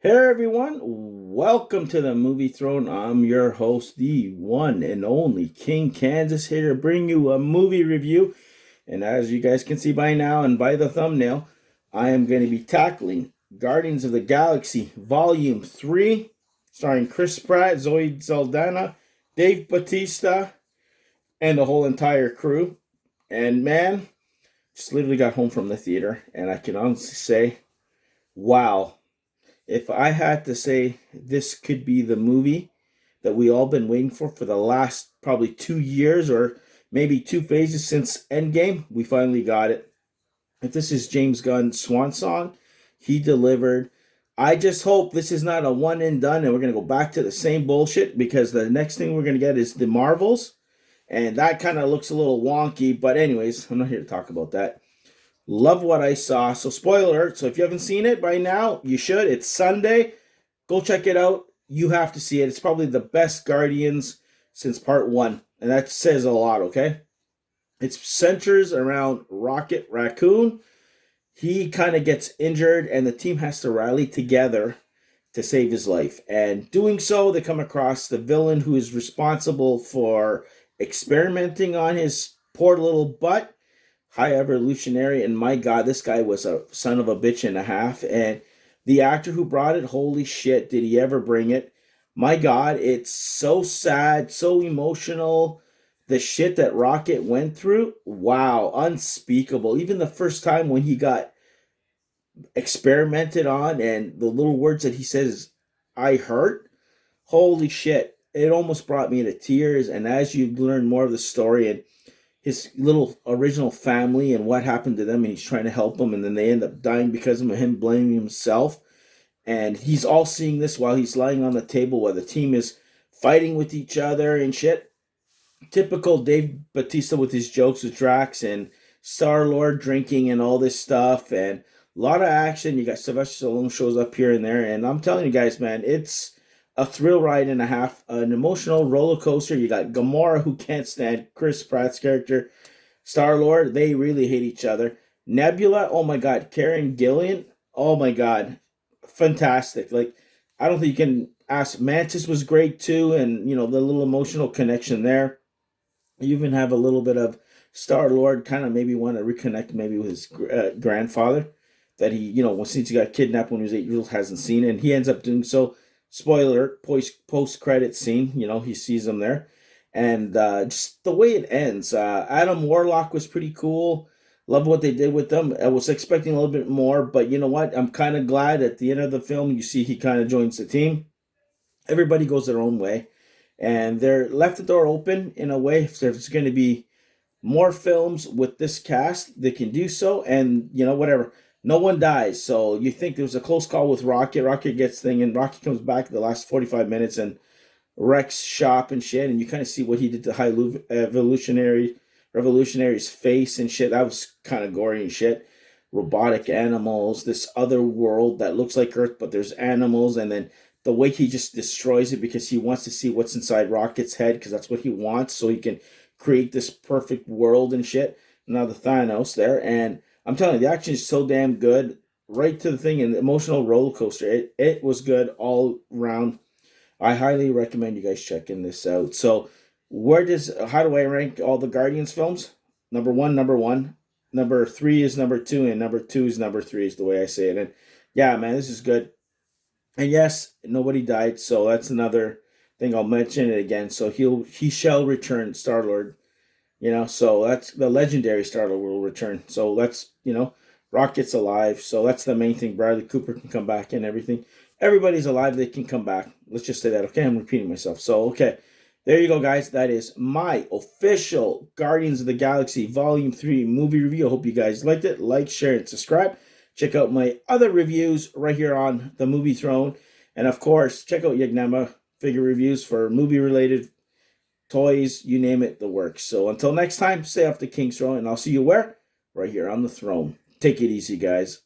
Hey everyone, welcome to the Movie Throne. I'm your host, the one and only King Kansas, here to bring you a movie review. And as you guys can see by now and by the thumbnail, I am going to be tackling Guardians of the Galaxy Volume 3, starring Chris Pratt, Zoe Zaldana, Dave Bautista, and the whole entire crew. And man, just literally got home from the theater, and I can honestly say, wow. If I had to say this could be the movie that we all been waiting for the last probably 2 years or maybe two phases since Endgame, we finally got it. If this is James Gunn's swan song, he delivered. I just hope this is not a one and done and we're going to go back to the same bullshit, because the next thing we're going to get is the Marvels. And that kind of looks a little wonky. But anyways, I'm not here to talk about that. Love what I saw. So, spoiler alert. So, if you haven't seen it by now, you should. It's Sunday. Go check it out. You have to see it. It's probably the best Guardians since part one. And that says a lot, okay? It centers around Rocket Raccoon. He kind of gets injured, and the team has to rally together to save his life. And doing so, they come across the villain who is responsible for experimenting on his poor little butt. High evolutionary, and my god, this guy was a son of a bitch and a half. And the actor who brought it, holy shit, did he ever bring it? My god, it's so sad, so emotional. The shit that Rocket went through, wow, unspeakable. Even the first time when he got experimented on, and the little words that he says, I hurt, holy shit, it almost brought me to tears. And as you learn more of the story and his little original family and what happened to them, and he's trying to help them, and then they end up dying because of him blaming himself. And he's all seeing this while he's lying on the table while the team is fighting with each other and shit. Typical Dave Bautista with his jokes with Drax and Star-Lord drinking and all this stuff, and a lot of action. You got Sylvester Stallone shows up here and there, and I'm telling you guys, man, it's a thrill ride and a half, an emotional roller coaster. You got Gamora, who can't stand Chris Pratt's character. Star-Lord, they really hate each other. Nebula, oh my god. Karen Gillan, oh my god. Fantastic. Like, I don't think you can ask. Mantis was great too, and, the little emotional connection there. You even have a little bit of Star-Lord kind of maybe want to reconnect maybe with his grandfather that he, since he got kidnapped when he was 8 years old, hasn't seen, and he ends up doing so. Spoiler, post-credit scene, he sees him there. And just the way it ends. Adam Warlock was pretty cool. Love what they did with them. I was expecting a little bit more, but you know what? I'm kind of glad at the end of the film, you see he kind of joins the team. Everybody goes their own way. And they're left the door open in a way. If there's going to be more films with this cast, they can do so. And, whatever. No one dies. So you think there was a close call with Rocket. Rocket gets thing, and Rocket comes back the last 45 minutes and wrecks shop and shit. And you kind of see what he did to High Revolutionary's face and shit. That was kind of gory and shit. Robotic animals, this other world that looks like Earth, but there's animals. And then the way he just destroys it because he wants to see what's inside Rocket's head, because that's what he wants, so he can create this perfect world and shit. Now the Thanos there, and I'm telling you, the action is so damn good, right to the thing, and the emotional roller coaster. It was good all round. I highly recommend you guys checking this out. So, how do I rank all the Guardians films? Number one, number one. Number three is number two, and number two is number three, is the way I say it. And yeah, man, this is good. And yes, nobody died, so that's another thing. I'll mention it again. So he shall return, Star-Lord. So that's the legendary Star-Lord will return. So that's, Rocket's alive. So that's the main thing. Bradley Cooper can come back and everything. Everybody's alive. They can come back. Let's just say that. Okay, I'm repeating myself. So, okay. There you go, guys. That is my official Guardians of the Galaxy Volume 3 movie review. I hope you guys liked it. Like, share, and subscribe. Check out my other reviews right here on the Movie Throne. And, of course, check out Yagnama figure reviews for movie-related toys, you name it, the works. So until next time, stay off the King's Throne, and I'll see you where? Right here on the throne. Take it easy, guys.